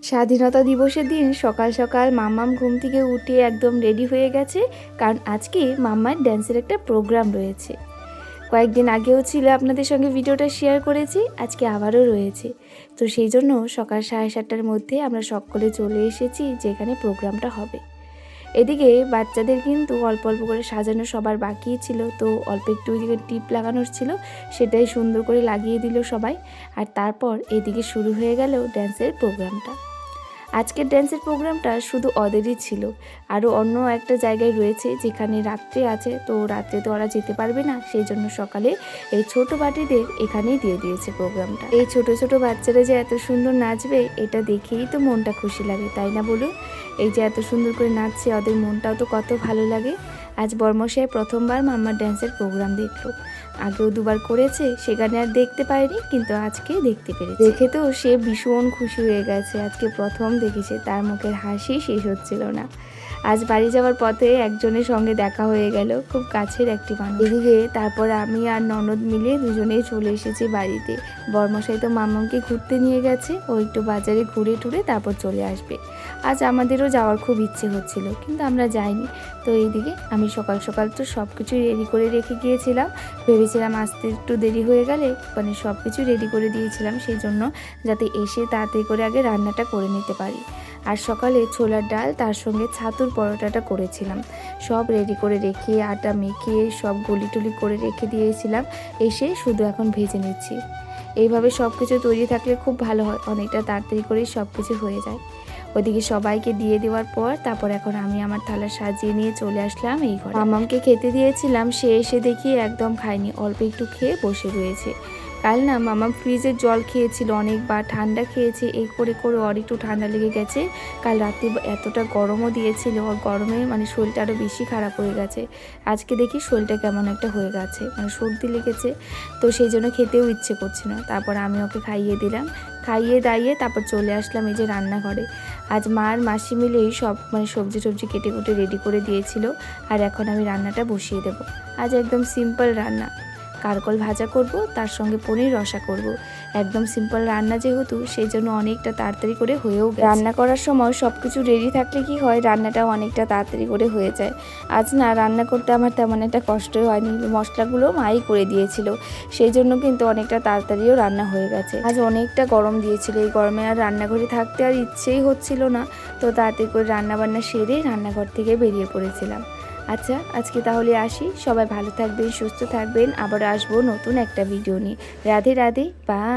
স্বাধীনতা দিবসের দিন সকাল সকাল মাম্মাম ঘুম থেকে উঠে একদম রেডি হয়ে গেছে, কারণ আজকে মাম্মার ড্যান্সের একটা প্রোগ্রাম রয়েছে। কয়েকদিন আগেও ছিল, আপনাদের সঙ্গে ভিডিওটা শেয়ার করেছি, আজকে আবারও রয়েছে। তো সেই জন্য সকাল 7:30টার মধ্যে আমরা সকলে চলে এসেছি যেখানে প্রোগ্রামটা হবে। এদিকে বাচ্চাদের কিন্তু অল্প অল্প করে সাজানো সবার বাকি ছিল, তো অল্প একটু ওইদিকে টিপ লাগানোর ছিল, সেটাই সুন্দর করে লাগিয়ে দিল সবাই। আর তারপর এদিকে শুরু হয়ে গেল ড্যান্সের প্রোগ্রামটা। আজকের ড্যান্সের প্রোগ্রামটা শুধু ওদেরই ছিল, আরও অন্য একটা জায়গায় রয়েছে যেখানে রাত্রে আছে, তো রাত্রে তো ওরা যেতে পারবে না, সেই জন্য সকালে এই ছোট বাটিদের এখানেই দিয়ে দিয়েছে প্রোগ্রামটা। এই ছোট ছোট বাচ্চারা যে এত সুন্দর নাচবে, এটা দেখেই তো মনটা খুশি লাগে, তাই না বলুন? এই যে এত সুন্দর করে নাচছে, ওদের মনটাও তো কত ভালো লাগে। আজ বর্মশাই প্রথমবার মাম্মার ড্যান্সের প্রোগ্রাম দেখলো। আগেও দুবার করেছে, সেখানে আর দেখতে পায়নি, কিন্তু আজকে দেখতে পেরেছে। দেখে তো সে ভীষণ খুশি হয়ে গেছে, আজকে প্রথম দেখেছে, তার মুখের হাসি শেষ হচ্ছিল না। আজ বাড়ি যাওয়ার পথে একজনের সঙ্গে দেখা হয়ে গেল, খুব কাছের একটি মানুষ। এদিকে তারপর আমি আর ননদ মিলে দুজনেই চলে এসেছি বাড়িতে। বর্মশাই তো মাম্মামকে ঘুরতে নিয়ে গেছে, ও একটু বাজারে ঘুরে টুরে তারপর চলে আসবে। আজ আমাদেরও যাওয়ার খুব ইচ্ছে হচ্ছিল, কিন্তু আমরা যাইনি। তো এইদিকে আমি সকাল সকাল তো সব কিছু রেডি করে রেখে গিয়েছিলাম, ভেবেছিলাম আসতে একটু দেরি হয়ে গেলে মানে সব কিছু রেডি করে দিয়েছিলাম, সেই জন্য যাতে এসে তাড়াতাড়ি করে আগে রান্নাটা করে নিতে পারি। আর সকালে ছোলার ডাল তার সঙ্গে ছাতুর পরোটাটা করেছিলাম, সব রেডি করে রেখে আটা মেখে সব গলি টলি করে রেখে দিয়েছিলাম, এসে শুধু এখন ভেজে নিচ্ছি। এইভাবে সব কিছু তৈরি থাকলে খুব ভালো হয়, অনেকটা তাড়াতাড়ি করেই সব কিছু হয়ে যায়। ওদিকে সবাইকে দিয়ে দেওয়ার পর তারপর এখন আমি আমার থালা সাজিয়ে নিয়ে চলে আসলাম এই ঘরে। মামামকে খেতে দিয়েছিলাম, সে এসে দেখি একদম খায়নি, অল্প একটু খেয়ে বসে রয়েছে। কাল না মামাম ফ্রিজের জল খেয়েছিল অনেকবার, ঠান্ডা খেয়েছে, এই করে করে ওর একটু ঠান্ডা লেগে গেছে। কাল রাতে এতটা গরমও দিয়েছিল, ওর গরমে মানে শরীরটা আরও বেশি খারাপ হয়ে গেছে। আজকে দেখি শরীরটা কেমন একটা হয়ে গেছে, মানে সর্দি লেগেছে, তো সেই জন্য খেতেও ইচ্ছে করছে না। তারপর আমি ওকে খাইয়ে দিলাম, খাইয়ে দাইয়ে তারপর চলে আসলাম এই যে রান্নাঘরে। আজ মা আর মাসি মিলেই সব মানে সবজি কেটে কুটে রেডি করে দিয়েছিল, আর এখন আমি রান্নাটা বসিয়ে দেব। আজ একদম সিম্পল রান্না, কারকল ভাজা করব, তার সঙ্গে পনির রসা করব। একদম সিম্পল রান্না যেহেতু, সেই জন্য অনেকটা তাড়াতাড়ি করে হয়েও গেছে। রান্না করার সময় সব কিছু রেডি থাকলে কি হয়, রান্নাটাও অনেকটা তাড়াতাড়ি করে হয়ে যায়। আজ না রান্না করতে আমার তেমন একটা কষ্টই হয়নি, মশলাগুলো মাই করে দিয়েছিল, সেই জন্য কিন্তু অনেকটা তাড়াতাড়িও রান্না হয়ে গেছে। আজ অনেকটা গরম দিয়েছিল, এই গরমে আর রান্নাঘরে থাকতে আর ইচ্ছেই হচ্ছিল না, তো তাড়াতাড়ি করে রান্নাবান্না সেরে রান্নাঘর থেকে বেরিয়ে পড়েছিলাম। আচ্ছা, আজকে তাহলে আসি, সবাই ভালো থাকবেন, সুস্থ থাকবেন, আবার আসবো নতুন একটা ভিডিও নিয়ে। রাধে রাধে, বাই।